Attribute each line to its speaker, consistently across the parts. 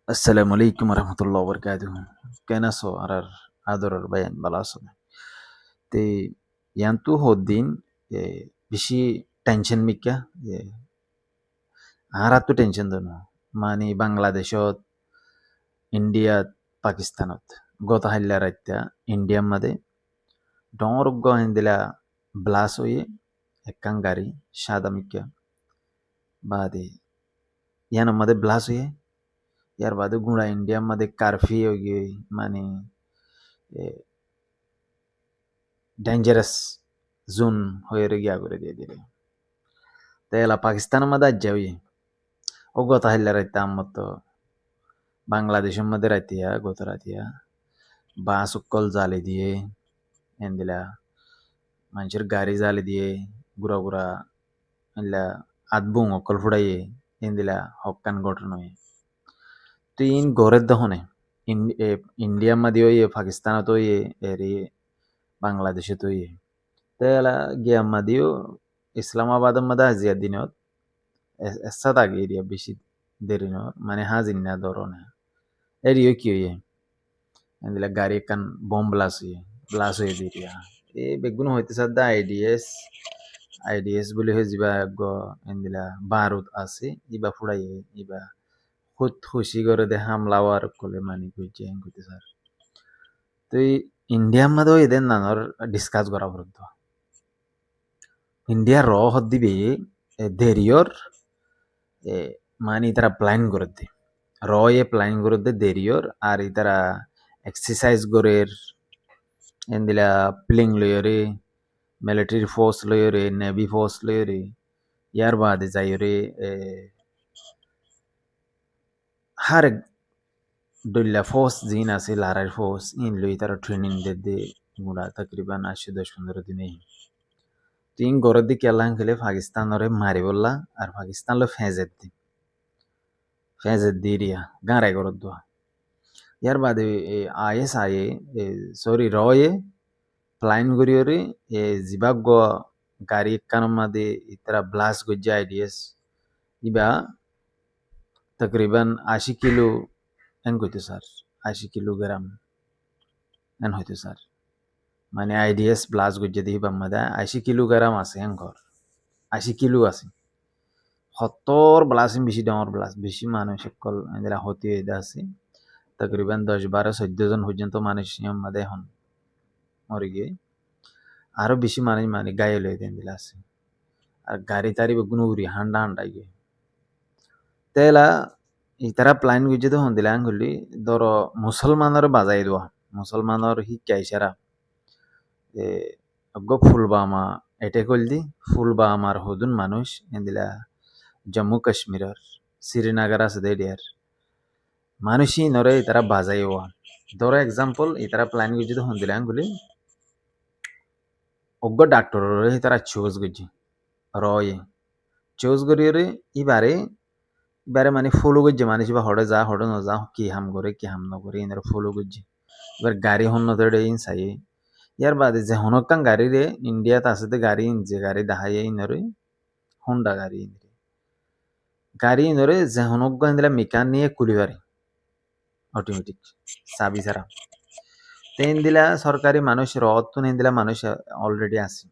Speaker 1: Assalamu alaikum warahmatullahi wabarakatuh. Kena so arar adorar bayan balaso. Te yantu hoddin bishi tension mikya haratu tension dono. Mani Bangladeshot, India, Pakistanot. Gota halla raitya India made donruggo hindila blast hoye ekkan gari shada mikya. Bade yana made blast hoye यार बाद गुणा India मध्ये कार्फी होगी माने dangerous zone होयर गया करे दे दिले त्याला पाकिस्तान मध्ये जावी ओगोता हल्ला रहता मत बांग्लादेश मध्ये रहती है गोता रहती है बासुक्कल झाले दिए ಎಂದಿಲ್ಲ ಮನುಷ್ಯರು ಗಾರಿ ಜಾಲಿ ದಿಯೆ ಗುರ ಗುರ ಇಲ್ಲ ಅದ್ಬು ಒಕ್ಕಲ್ ಫುಡಾಯಿ ಎಂದಿಲ್ಲ ಹೊಕ್ಕನ್ ಗೊಟ್ರನೋಯ್ तीन गोरेद होने इंडिया मध्ये होय पाकिस्तानात होय एरी बांग्लादेशात होय त्याला गया मध्ये इस्लामाबाद मध्ये आजिया दिनोत ऐसा ताग एरिया बेशी देरिनो माने हाजिन्ना दोरोने एरियो की होय इंदिला गारी kan bomb blast होय दिरिया ए बेगुन होयते सद्दा आईडीएस बोले हो जिबा गो इंदिला बारूद आसे इबा फुडाई इबा खुद खुशी করে দে হামলাওয়ার কোলে মানি কইছে কইতে স্যার তো ইন্ডিয়া মধ্যে এদের নানর ডিসকাস করা বলতো ইন্ডিয়া র হদ দিবে দেরিয়র মানি তারা প্ল্যান করে দে র এ প্ল্যান করে দে দেরিয়র আর তারা এক্সারসাইজ করের এন্দিলা প্লেন লয়রে মিলিটারি ফোর্স লয়রে নেভি ফোর্স লয়রে ইয়ার বাদে যাইরে har डुल्ला फोर्स जीन আছে লারার ফোর্স ইন লই তারা ট্রেনিং দে গুড়া তকরিবান 10-15 দিনে তিন গরদ দি কেলান খেলে পাকিস্তান ওরে মারি বললা আর পাকিস্তান লো ফেজেদ দিরিয়া গারে গরদ দোয়া ইয়ার বাদে আইএস আয়ে সরি রয়ে প্ল্যান করিওরে জিবাগ গাড়ি কান মাদে ইতরা ব্লাস্ট গজ্জা আইডিএস ইবা তকরিবান 80 কিলো en কইতে স্যার 80 কিলোগ্রাম en হইতে স্যার মানে আইডিএস ব্লাস্ট গজ্জা দিই বাম্মাদা 80 কিলোগ্রাম আছে en ঘর 80 কিলো আছে সত্তর ব্লাস্ট বেশি ডাঙর ব্লাস্ট বেশি মানুষ সকল এরা হতে আছে তকরিবান 10-12-14 জন পর্যন্ত মানুষ আমাদের এখন মরে গিয়ে আরো বেশি মানুষ মানে গায়ে লয়ে দেন দিলা আছে আর গাড়ি তারি গুনুগুরি হান্ডা হান্ডা গিয়ে তেলা ইতারা প্ল্যান গুজে তো হন দিলাম হলি ধরো মুসলমানের বাজাই দেওয়া মুসলমানের শিক্ষা ইশারা গো ফুলবামা এটে করলি ফুলবামার হদুন মানুষ এদিলা জম্মু কাশ্মীরের শ্রীনগর আছে দেডিয়ার মানুষই নরে ইতারা বাজাই হওয়া ধরো এক্সাম্পল ইতারা প্ল্যান গুজে তো হন দিলাম হলি অজ্ঞ ডাক্তার তারা চুজ গুজি রয়ে চুজ করিয়ে এবারে মানে ফলো করছে মানুষ বা হড়ে যা হড়ে ন যা কি হাম করে কি হাম নকরে এনারা ফলো করছে এবার গাড়ি হন নদরে ইন চাই ইয়ার বাদে যে হনকান গাড়ি রে ইন্ডিয়াত আছে তো গাড়ি যে গাড়ি দেখাই ইনরে হোন্ডা গাড়ি ইনরে গাড়ি ইনরে যে হনক ইনদিলা মেকান নিয়ে কুলিবারে অটোমেটিক চাবি ছাড়া তেন দিলা সরকারি মানুষ রত দিলা মানুষ অলরেডি আছে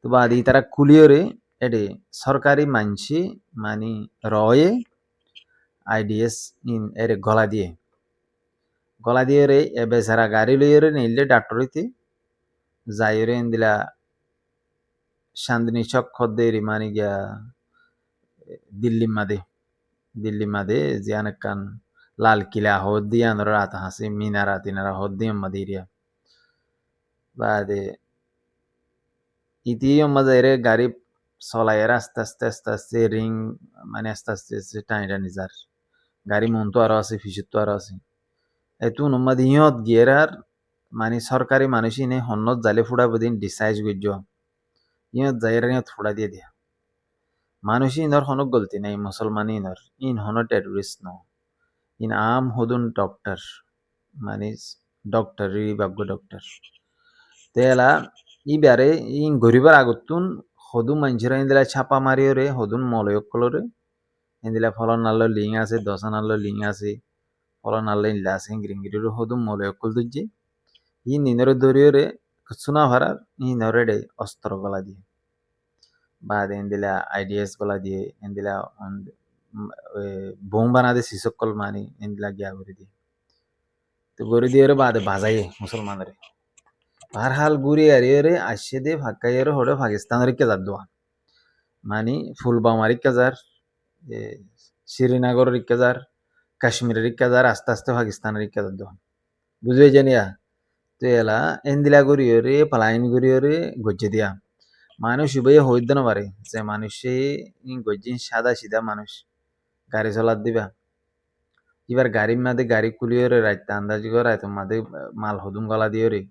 Speaker 1: তো বাদি তারা কুলিয়রে এডে সরকারি মানসি মানে রয়ে আইডিএস ইন এরে গলা দিয়ে রে এ বেচারা গাড়ি লইরে নিলে ডাক্তরিতে যাইরে দিলা শান্তিনি চক খদ্দের মানে গিয়া দিল্লি মাদে জিয়ান কান লাল কিলা হদ্দিয়ান রাত হাসি মিনারা তিনারা হদ্দিয়াম মাদিরিয়া বাদে ইতিও মাঝে গাড়ি চলাইয়ের আস্তে রিং মানে আস্তে টানি যার গাড়ি মন তো আরো আছে ফিসুর তো আরো আছে এতু নমাদ ইহত গিয়েরার মানে সরকারি মানুষ ইনে হন্নত জালে ফুড়া বদিন ডিসাইজ গুজ ইহত যাইরা ইহত ফুড়া দিয়ে দিয়া মানুষ ইনর হনক গলতি নাই মুসলমান ইনর ইন হন টেররিস্ট ন ইন আম হদুন ডক্টর মানে ডক্টর বিভাগ্য ডক্টর তেলা ইবারে ইন গরিবার আগতুন হদু মানুষেরা ইন্দিলা ছাপা মারিও রে হদুন মলয়ক কলরে endila folon nallo link ase dosa nallo link ase folon nallo inla ase ingiriru hodum mole okul dujje ಈ ನಿನರು ದೊರೆಯೋರೆ ಸುನಾ ಹರಾರ್ ಈ ನೊರೆಡೆ অস্ত্রগুলা দিয়ে বাদ এন্দিলা আইডিএস গুলা দিয়ে এন্দিলা বোম বানাদে সিসকল মানি এন্দিলা গিয়া করে দিয়ে তো গড়ি দিয়ে বাদে বাজাইয়ে মুসলমানরে বারহাল গুড়ি আরিয়রে আসে দে ফাঁকাইয়ের হড়ে পাকিস্তানের কে যার মানে ফুলবামার ইকাজার শ্রীনগরের ইকাজার কাশ্মীরের ইকাজার আস্তে আস্তে পাকিস্তানের ইকাজার দোয়া বুঝবে জানিয়া তো এলা এন্দিলা গড়িয়রে পালাইন গড়িয়রে গজ্জে দিয়া মানুষ উভয়ে হইতে না পারে যে মানুষে গজ্জিন সাদা সিধা মানুষ গাড়ি চলার দিবা এবার গাড়ির মাঝে গাড়ি কুলিয়রে রাইতে আন্দাজি করে রাইতে মাঝে মাল হদুম গলা দিয়ে রে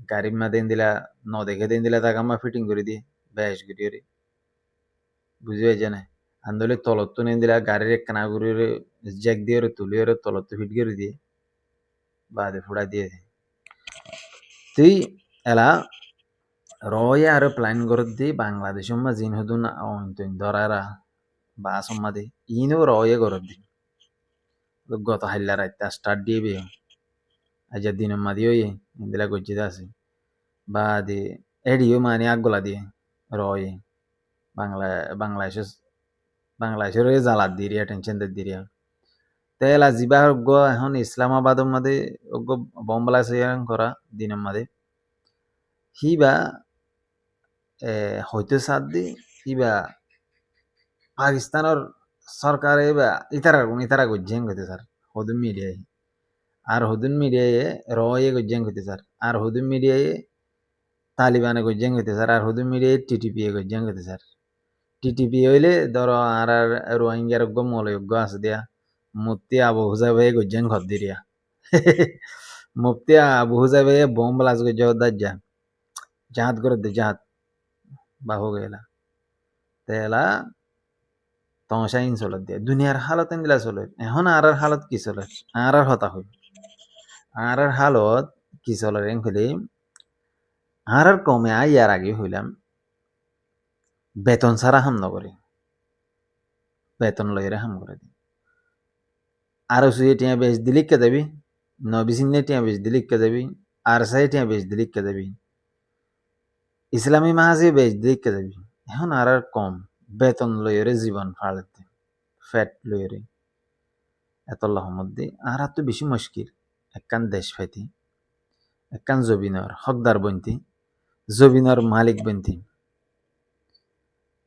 Speaker 1: গাড়ির মাঝে দিলা ন দেখে দিন দিলা তাকে আমার ফিটিং করে দিয়ে বেশ গড়িয়রে বুঝে পাইছে না আন্দোলে তলত নিয়ে দিলা গাড়ির একখানা গড়িয়রে জ্যাক দিয়ে তুলিয়রে তলত ফিট করে দিয়ে বাদে ফুড়া দিয়ে তুই এলা রয়ে আর প্ল্যান করে দি বাংলাদেশ জিন হদুন ধরারা বা আসম্মাদে ইনো রয়ে করে দি গত হাইলা রাইতে স্টার্ট দিয়ে বে আজ দিন মাদি হয়ে ইন্দিলা গজ্জিতে আছে বা দে এডিও মানে আগগুলা দিয়ে রয়ে বাংলাদেশের জ্বালাত দিরিয়া টেনশন দিরিয়া তেলা জিবা এখন ইসলামাবাদের মাঝে বম্বলা করা দিনের মাঝে হিবা হয়তো সাথ দি হিবা পাকিস্তানের সরকারে বা ইতারা গজ্জেন গতে স্যার হদুম মিডিয়ায় আর হদুন মিডিয়ায় রয়ে গজ্জেন গতে স্যার আর হদুম মিডিয়ায় তালিবানে গজ্জেন গতে স্যার আর হদুম মিডিয়ায় টিটিপি গজ্জেন গতে স্যার টিটিপি হইলে ধরো আর রোহিঙ্গার মলয়োগ্য আছে দিয়া মুফতি আবু হুজাবে গজ্জেন ঘর দিরিয়া মুফতি আবু হুজাবে বোম ব্লাস গজ্জ যা জাহাত করে দে জাহাত বাহু গেলা তেলা তমসাইন চলত দিয়ে দুনিয়ার হালত এনদিলা চলে এখন আর হালত কি চলে আর হতা হই আর হালত কি চলে রেং হইলে আর কমে ইয়ার আগে হইলাম বেতন ছাড়া হাম নকরে বেতন লইরে হাম করে দি আর সুয়ে টিয়া বেশ দিলিক কে যাবি নবিসিনে টিয়া বেশ দিলিক কে যাবি আর সাই টিয়া বেশ দিলিক কে যাবি ইসলামী মাহাজে বেশ দিলিক কে যাবি এখন আর কম বেতন লইরে জীবন ফাড়তে ফ্যাট লইরে এতল্লাহ মধ্যে আর তো বেশি মুশকিল একখান দেশ ফাইতি একখান জবিনর হকদার বন্তি জবিনর মালিক বন্তি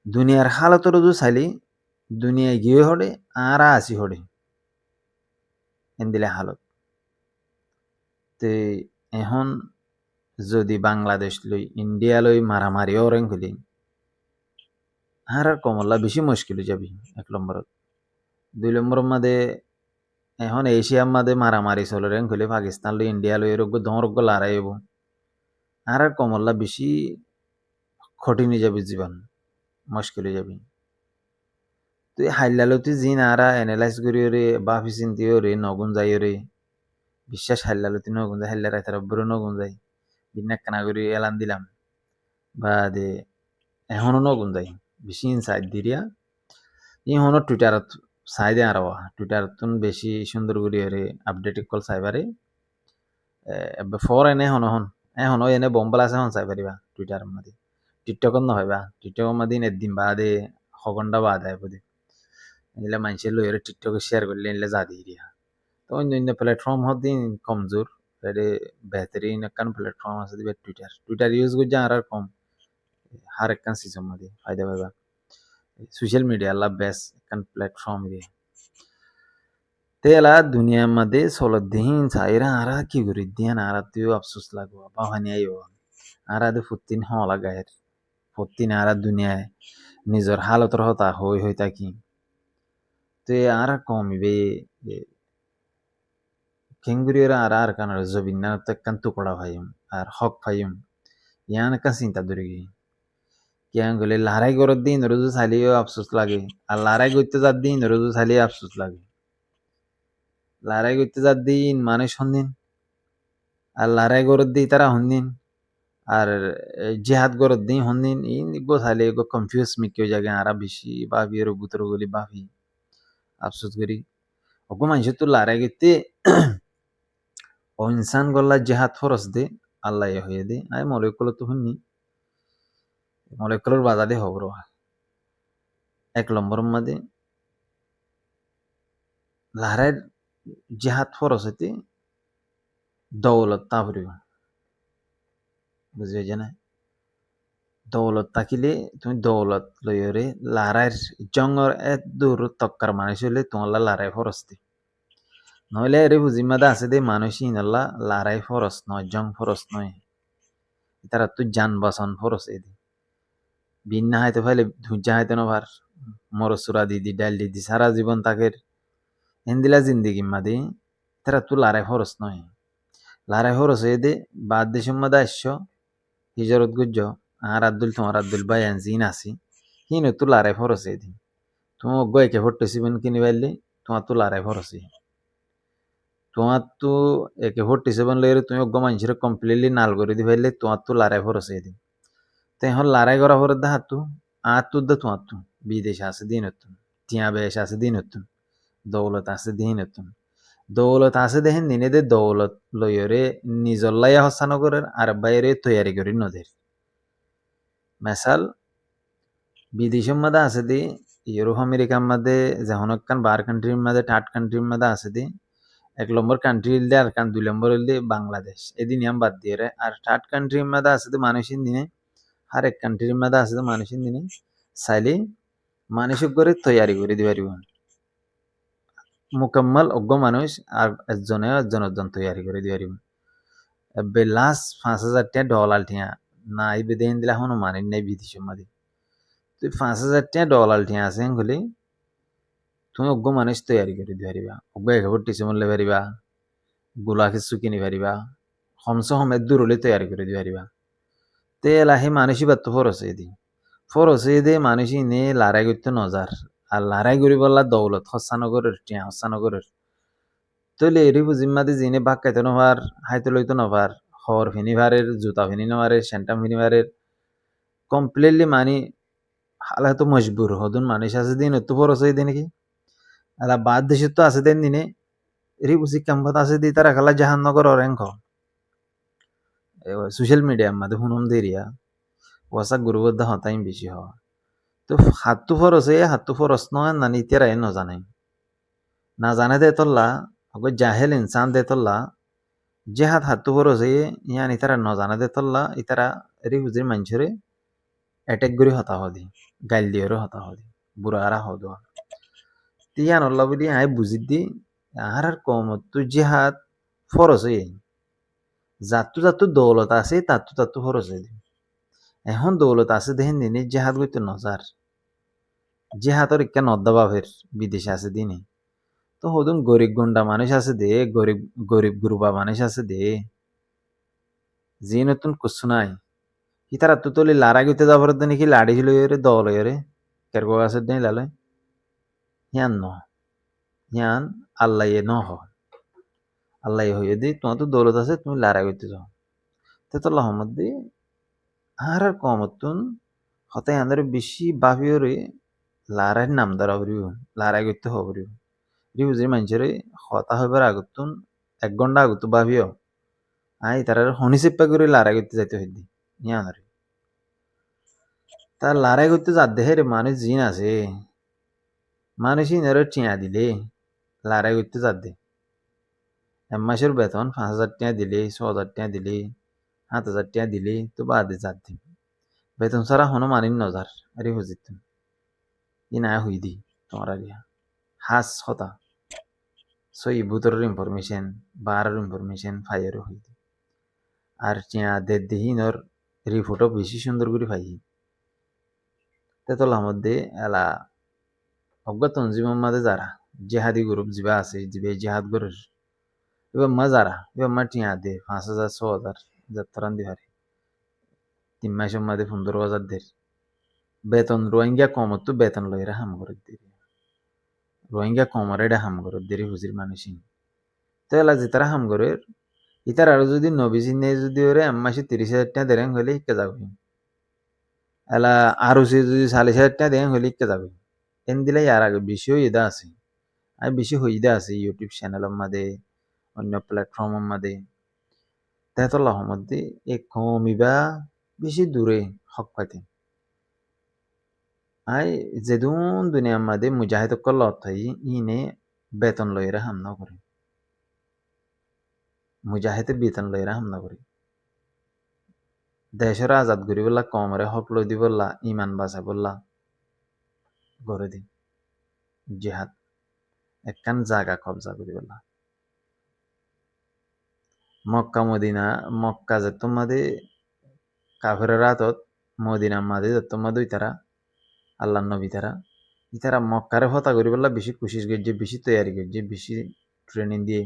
Speaker 1: দুনিয়ার হালতর রুজু চাইলি দুনিয়ায় গিয়ে হড়ে আর আসি হড়ে এন্দিলে হালত তে এখন যদি বাংলাদেশ লই ইন্ডিয়া লই মারামারি ওরেং হইলি আর কমলা বেশি মুশকিল যাবি 1 নম্বরত 2 নম্বরের মাঝে এখন এশিয়ার মাঝে মারামারি চলে রেং হইলে পাকিস্তান লই ইন্ডিয়া লই এরোগ্য দমরোগ্য লড়াইব আর কমলা বেশি কঠিন যাবি জীবন মুশকিল যাবি তুই হাইলালো তুই জিন আরা এনালাইজ করিও রে বাফি চিন্তিও রে নগুন যাইও রে বিশ্বাস হাইলালো তুই নগুন যাই হাইলা রাইতার বড় নগুন যাই বিনা কানা করি এলান দিলাম বা দে এখনো নগুন যাই বেশি ইনসাইড দিরিয়া ইহনো টুইটারত চাই দে আর টুইটারতুন বেশি সুন্দর করি রে আপডেট কল চাইবারে ফর এনে এখনো এনে বম্বল আছে হন চাই পারিবা টুইটার মাদি টিকটকত নহয়বা টিকটক মাদি একদিন বাদে সঘণ্টা বাদ আয় বুঝি এগুলা মানুষের লইরে টিকটকে শেয়ার করলে এগুলা যা দিয়ে দিয়া তো অন্য প্ল্যাটফর্ম দিন কমজোর এটা বেহতরিন একখান প্ল্যাটফর্ম আছে দিবে টুইটার ইউজ করছে আর কম হার একখান সিস্টেম মাদি ফায়দা পাইবা সোশ্যাল মিডিয়া আল্লাহ বেস্ট একখান প্ল্যাটফর্ম দিয়ে তেলা দুনিয়ার মধ্যে চলত দিন চাইরা আর কি করি দিয়া আর তুইও আফসোস লাগবো বাহানি আইব আর ফুটিন হওয়া গায়ের ফুটিন আর দুনিয়ায় নিজের হালতর হতা হই থাকি তুই আর কমিবে কেঙ্গুরির আর কান জবিনা তো একখান টুকরা ভাইম আর হক ভাইম ইয়ান একটা চিন্তা ধরে গিয়ে কেন গেলে লড়াই করার দিন রোজু চালিয়েও আফসোস লাগে আর লড়াই করতে যার দিন রোজু চালিয়ে আফসোস লাগে লড়াই করতে যার দিন মানুষ হন্দিন আর লড়াই করার দিই তারা হন্দিন আর জেহাদ করার দিন হন্দিন ইন গো চালিয়ে গো কনফিউজ মিকেও জায়গায় আর বেশি ভাবি আর বুতর গলি ভাবি আফসোস করি ওগো মানুষ তো লারাই গেতে ও ইনসান গল্লা জেহাদ ফরস দে আল্লাহ হয়ে দে আই মলেকুল তো শুননি মলেকুলের বাজারে হবর এক নম্বর মধ্যে লারাইর জেহাদ ফরস হইতে দৌলত তাপরি বুঝে যে না দৌলত থাকিলে তুমি দৌলত লইরে লারাইর জঙ্গর এত দূর তক্কার মানুষ হইলে তোমার লারাই ফরস দে নইলে এর বুঝিমাদা আছে দে মানুষই নল্লা লারাই ফরস নয় জং ফরস নয় তারা তো যান বাসন ফরস এদি বিন্না হাইতে ফাইলে ধুজ্জা হাইতে নভার মরসুরা দিদি ডাল দিদি সারা জীবন তাকে এন্দিলা জিন্দিগি মাদি তারা তো লারাই ফরস নয় লারাই ফরস এদে বাদ দেশের মধ্যে আসছো হিজরত গুজ্জ আর আব্দুল তোমার আব্দুল ভাই জিন আসি হিনো তো লারাই ফরস এদি তুমি অজ্ঞ একে ফট্টছিবেন কিনি পাইলে তোমার তো লারাই ফরসি তোমার তো একে 47 লইরে তুমি অজ্ঞ মানুষের কমপ্লিটলি নাল করে দি ফেললে তোমার তো লারাই ফরস এদি তো এখন লারাই করা ফরত দা হাতু আতুর দা তোমার তো বিদেশ আছে দিন হতুন টিয়া বেশ আছে দিন হতুন দৌলত আছে দিন হতুন দৌলত আছে দেখেন দিনে দে দৌলত লইরে নিজর লাইয়া হসানো করে আর বাইরে তৈয়ারি করি নদের মেসাল বিদেশের মধ্যে আছে দি ইউরোপ আমেরিকার মধ্যে যখন বার কান্ট্রির মধ্যে থার্ড কান্ট্রির মধ্যে আছে দি এক নম্বর কান্ট্রি হইলে আর দুই নম্বর হইলে বাংলাদেশ এদিন নিয়ম বাদ দিয়ে আর থার্ড কান্ট্রির মধ্যে আছে মানুষের দিনে আর এক কান্ট্রির মধ্যে আছে মানুষের দিনে চাইলে মানুষের করে তৈয়ারি করে দিতে পারিব মুকম্মল অজ্ঞ মানুষ আর একজন তৈয়ারি করে দিতে পারিব এবে লাস্ট $5,000 ঠিয়া না এই বেদেন দিলে এখনো মানি নাই বিদেশের মধ্যে তুই $5,000 ঠিয়া আছে হলে তুমি অজ্ঞ মানুষ তৈয়ারি করে দিতে পারিবা অজ্ঞ একেবারে টিসে মরলে পারিবা গোলা কিছু কিনি পারিবা কমসে কম দূর হলে তৈয়ারি করে দিতে পারিবা তে লাহি মানুষই বাত্ত ফরসে দে মানুষই নে লারাই করতে নজার আর লারাই করি বললা দৌলত হসানগরের টিয়া হসানগরের তৈলে এরি জিম্মাদি জিনে বাক খাইতে নভার হাইতে লইতে নভার হর ফিনিভারের জুতা ফিনি নভারের সেন্টাম ফিনিভারের কমপ্লিটলি মানি হালা তো মজবুর হদুন মানুষ আছে দিন তো ফরসে দিন কি আলা বাদ দেশে তো আছে দেন দিনে এরি বুঝি কাম্পাত আছে দি তারা খালা জাহান্নগর অরেঙ্ক সোশ্যাল মিডিয়ার মধ্যে হুনুম দেরিয়া ওয়াসা গুরুবদ্ধ হতাই বেশি হওয়া তো হাতু ফরস নয় না নিতেরাই নজানে না জানে দে তোল্লা ওকে জাহেল ইনসান দে তোল্লা যে হাতু ফরস ইয়ান ইতারা নজানে দে তোল্লা ইতারা এরি হুজির মানুষরে অ্যাটাক করে হতা হদি গাইল দিয়ে হতা হদি বুড়ারা হদোয়া তিয়ান অল্লা বলি আয় বুঝি দি আর কম তো জিহাদ ফরস যাতু দৌলত আছে তাতু ফরস এখন দৌলত আছে দেখেন দিনে জেহাদ করতে নজার জেহাদর ইকা নদ্দাবাভের বিদেশে আছে দিনে তো হদুন গরিব গুন্ডা মানুষ আছে দে গরিব গুরুবা মানুষ আছে দে যে নতুন কুসু নাই ইতারা তো তলি লারা গইতে যাবার নাকি লাড়ি ছিল দল কেরকো আছে দিন লালে হিয়ান ন হিয়ান আল্লাহ ন হ আল্লাহ হয়ে দি তোমার তো দৌলত আছে তুমি লারা গইতে যাও তো লহমদ দি আর কমতুন হতাই আন্দারে বেশি বাভিওরে লারাই নামদার হবরিব লারাই করতে হবরিব রিউজির মানুষের হতা হইবার আগতুন 1 ঘন্টা আগত ভাবিও আই তার হনি চেপ্পা করে লারাই করতে যাইতে হইদি ইয়ানারে তার লারাই করতে যা দেহে রে মানুষ জিন আছে মানুষই নেরে টিয়া দিলে লারাই করতে যা দে মাসের বেতন 5,000 টাকা দিলে 6,000 টাকা দিলে 7,000 টাকা দিলে তো বাদে যা দে বেতন ছাড়া হনো মানিন নজার আরে হুজিত ই না হই দি তোমার আরিয়া হাস হতা সই বুতরের ইনফরমেশন বারার ইনফরমেশন ফাইয়ারও হই দি আর চিয়া দে দিহিনর রিপোর্টও বেশি সুন্দর করে পাই তেতলার মধ্যে এলা অজ্ঞাত তঞ্জিমের মাঝে যারা জেহাদি গ্রুপ জিবা আছে জিবে জেহাদ গরের এবার মা যারা এবার মা টিয়া দে 5,000 6,000 যাত্রান দি হারে 3 মাসের মধ্যে 15,000 দের বেতন রোহিঙ্গা কমত বেতন লইরা হাম করে দিই রোহিঙ্গা কমরে এটা হাম করে দেরি হুজির মানুষই তো এলা যে তারা হাম করে ইতার আরো যদি নবীজি নেই যদি ওরে মাসে 30,000 টাকা দেরেন হলে ইকে যাবে এলা আরো সে যদি 40,000 টাকা দেন হলে ইকে যাবে এন দিলে আর আগে বেশিও ইদা আছে আমি বেশি হইদে আছি ইউটিউব চ্যানেলের মাঝে অন্য প্ল্যাটফর্মের মাঝে তেতল্লাহ মধ্যে এ কমিবা বেশি দূরে হক পাইতে আই যেদুন দুনিয়ার মাঝে মুজাহিদ করল অর্থাই ইনে বেতন লইরা হামনা করে মুজাহিদে বেতন লইরা হামনা করে দেশের আজাদ করি বললা কমরে হক লই দি বললা ইমান বাঁচা বললা গড়ে দি জিহাদ একখান জাগা কবজা করি বললা মক্কা মদিনা মক্কা যে তোমাদের কাফের রাতত মদিনা মাঝে যে তোমাদের তারা আল্লাহ নবী তারা ইতারা মক্কারে হতা করি বললা বেশি কোশিশ করছে বেশি তৈয়ারি করছে বেশি ট্রেনিং দিয়ে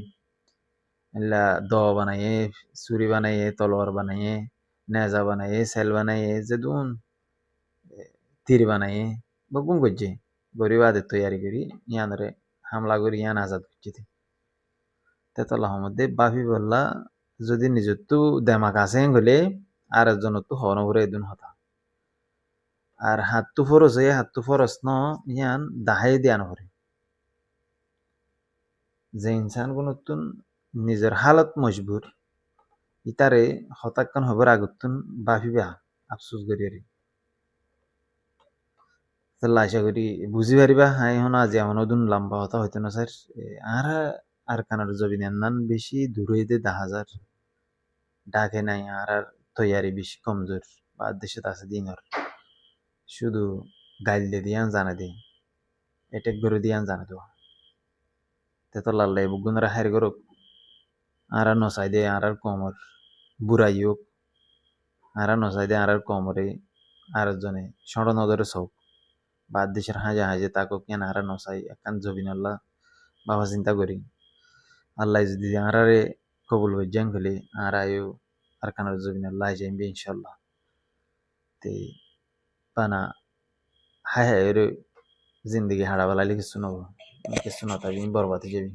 Speaker 1: এলা দ বানাইয়ে ছুরি বানাইয়ে তলোয়ার বানাইয়ে নেজা বানাইয়ে সেল বানাইয়ে যেদুন তীর বানাইয়ে বকুম করছে গরিবাদের তৈয়ারি করি ইয়ানরে হামলা করি ইয়ান আজাদ করছে তেতলা মধ্যে বাফি বললা যদি নিজের তো দেমাক আছে হলে আর একজনের তো হওয়ার উপরে এদিন হতা আর হাতটো ফরস হয়ে হাতটো ফরস ন ইয়ান দাহাই দিয়ান হরে যে ইনসান কোন নিজের হালত মজবুর ইতারে হতাক্ষণ হবার আগতুন বাফিবা আফসোস করি আর তাহলে আশা করি বুঝি পারিবা হাই হন আজ এমন ওদিন লম্বা হতা হইতো না স্যার আর আর কানার জবিন নান বেশি দূরে দে 10,000 ডাকে নাই আর আর তৈয়ারি বেশি কমজোর বা দেশে আছে দিনর শুধু গাইল দিয়ে দিয়ান জানা দি এটেক করে দিয়ান জানা দেওয়া তেতো লাল্লাই বুগুনরা হারি করুক আর নসাই দে আর কমর বুড়াই হোক আর নসাই দে আর কমরে আর জনে ষড় নজরে চৌক বাদ দেশের হাজে হাজে তাকে কেন আর নসাই একান জবিন আল্লাহ বাবা চিন্তা করি আল্লাহ যদি আরারে কবুল হইজাং হলে আর আয়ু আর কানার জবিন আল্লাহ যাইবে ইনশাল্লাহ তে পানা হায় হায় জিন্দগি হারা বেলা কিছু নব কিছু না থাকবি বরবাদ যাবি